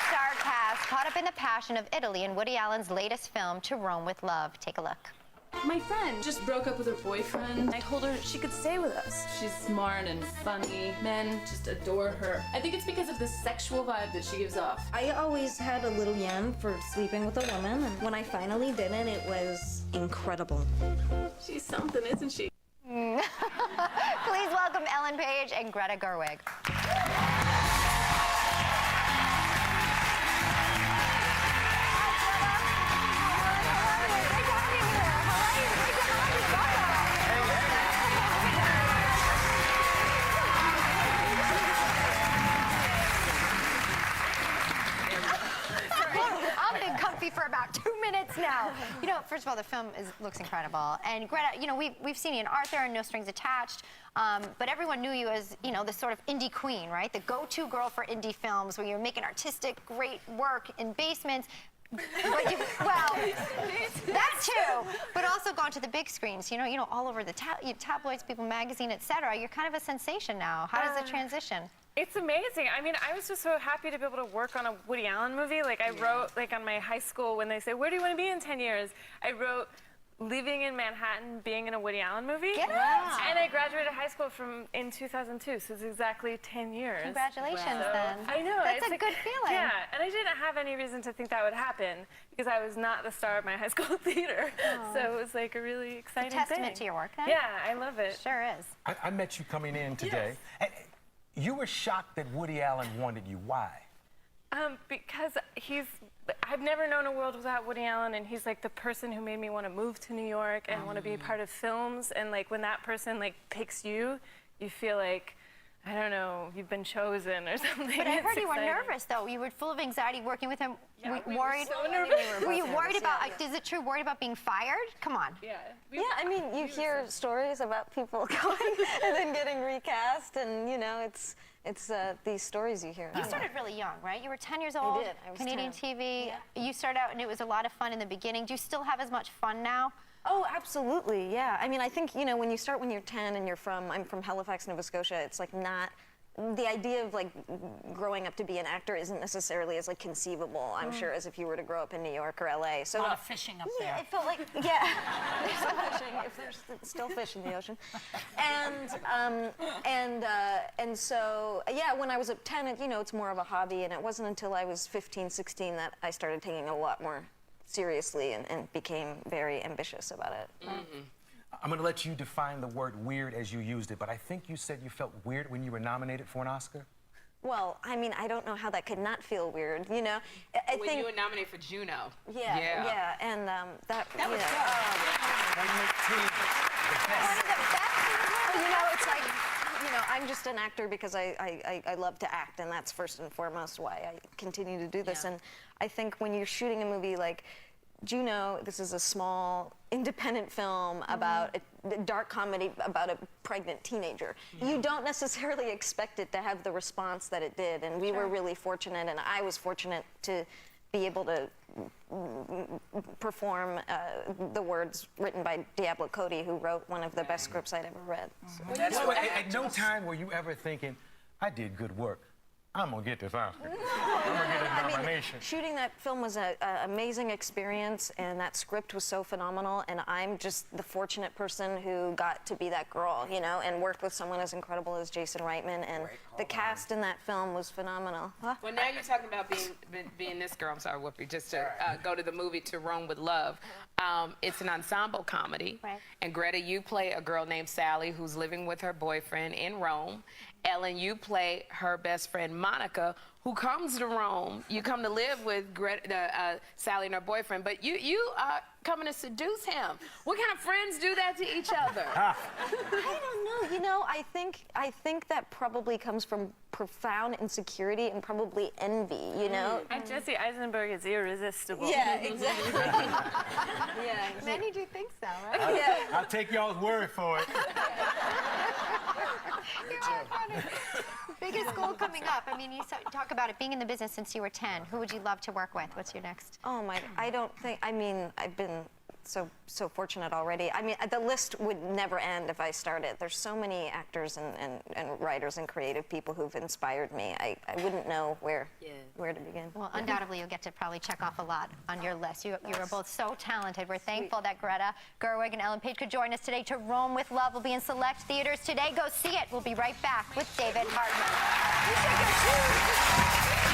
star cast caught up in the passion of Italy in Woody Allen's latest film, To Rome with Love. Take a look. My friend just broke up with her boyfriend. I told her she could stay with us. She's smart and funny. Men just adore her. I think it's because of the sexual vibe that she gives off. I always had a little yen for sleeping with a woman, and when I finally did it was incredible. She's something, isn't she? Please welcome Ellen Page and Greta Gerwig. Comfy for about 2 minutes now. You know, first of all, the film looks incredible. And Greta, you know, we've seen you in Arthur and No Strings Attached, but everyone knew you as, you know, the sort of indie queen, right? The go-to girl for indie films where you're making artistic, great work in basements. But you, well, that too, but also gone to the big screens, you know, all over the tabloids, People Magazine, etc. You're kind of a sensation now. How does it transition? It's amazing. I mean, I was just so happy to be able to work on a Woody Allen movie. Like, I wrote, like, on my high school, when they say, where do you want to be in 10 years? I wrote, living in Manhattan, being in a Woody Allen movie. Get wow. And I graduated high school in 2002, so it's exactly 10 years. Congratulations, so, then. I know. That's it's a like, good feeling. Yeah, and I didn't have any reason to think that would happen because I was not the star of my high school theater. Oh. So it was like a really exciting thing. A testament to your work, then? Yeah, I love it. Sure is. I met you coming in today. Yes. You were shocked that Woody Allen wanted you. Why? Because I've never known a world without Woody Allen, and he's like the person who made me want to move to New York and want to be a part of films. And like when that person like picks you, you feel like, I don't know, you've been chosen or something. But I heard you were nervous, though. You were full of anxiety working with him. Yeah, worried. Were so nervous. Were you worried about? Is it true? Worried about being fired? Come on. Yeah. Yeah, I mean, you hear stories about people going and then getting recast, and you know, it's these stories you hear. You started really young, right? You were 10 years old. I did. I was Canadian 10. TV. Yeah. You started out, and it was a lot of fun in the beginning. Do you still have as much fun now? Oh, absolutely, yeah. I mean, I think, you know, when you start when you're 10 and I'm from Halifax, Nova Scotia, it's like not, the idea of like growing up to be an actor isn't necessarily as like conceivable, I'm sure, as if you were to grow up in New York or LA. So a lot of fishing up there. It felt like, yeah, there's some fishing, if there's still fish in the ocean. And so, yeah, when I was at 10, you know, it's more of a hobby, and it wasn't until I was 15, 16 that I started taking a lot more seriously and became very ambitious about it. Mm-hmm. I'm going to let you define the word weird as you used it, but I think you said you felt weird when you were nominated for an Oscar? Well, I mean, I don't know how that could not feel weird, you know? I when think you were nominated for Juno. Yeah, and that was good. You know, it's like, you know, I'm just an actor because I love to act, and that's first and foremost why I continue to do this. Yeah. And I think when you're shooting a movie like Juno, this is a small, independent film about a dark comedy about a pregnant teenager. You don't necessarily expect it to have the response that it did, and we were really fortunate, and I was fortunate to be able to perform the words written by Diablo Cody, who wrote one of the best scripts I'd ever read. So at no time were you ever thinking, I did good work, I'm gonna get this Oscar. I'm gonna get this nomination. Shooting that film was an amazing experience, and that script was so phenomenal, and I'm just the fortunate person who got to be that girl, you know, and worked with someone as incredible as Jason Reitman, and the cast in that film was phenomenal. Huh? Well, now you're talking about being this girl. I'm sorry, Whoopi, just to go to the movie To Rome with Love. It's an ensemble comedy, and Greta, you play a girl named Sally who's living with her boyfriend in Rome. Ellen, you play her best friend Monica, who comes to Rome. You come to live with Greta, Sally and her boyfriend, but you are coming to seduce him. What kind of friends do that to each other? I don't know. You know, I think that probably comes from profound insecurity and probably envy, you know? And Jesse Eisenberg is irresistible. Yeah, exactly. Yeah. Many do think so, right? I'll take y'all's word for it. Biggest goal coming up. I mean, you talk about it being in the business since you were 10. Who would you love to work with? What's your next? Oh my, I don't think, I mean, I've been so fortunate already. I mean, the list would never end if I started. There's so many actors and writers and creative people who've inspired me. I wouldn't know where to begin. Well, undoubtedly, you'll get to probably check off a lot on your list. You are both so talented. We're thankful that Greta Gerwig and Ellen Page could join us today. To Rome with Love will be in select theaters today. Go see it. We'll be right back with David Hartman.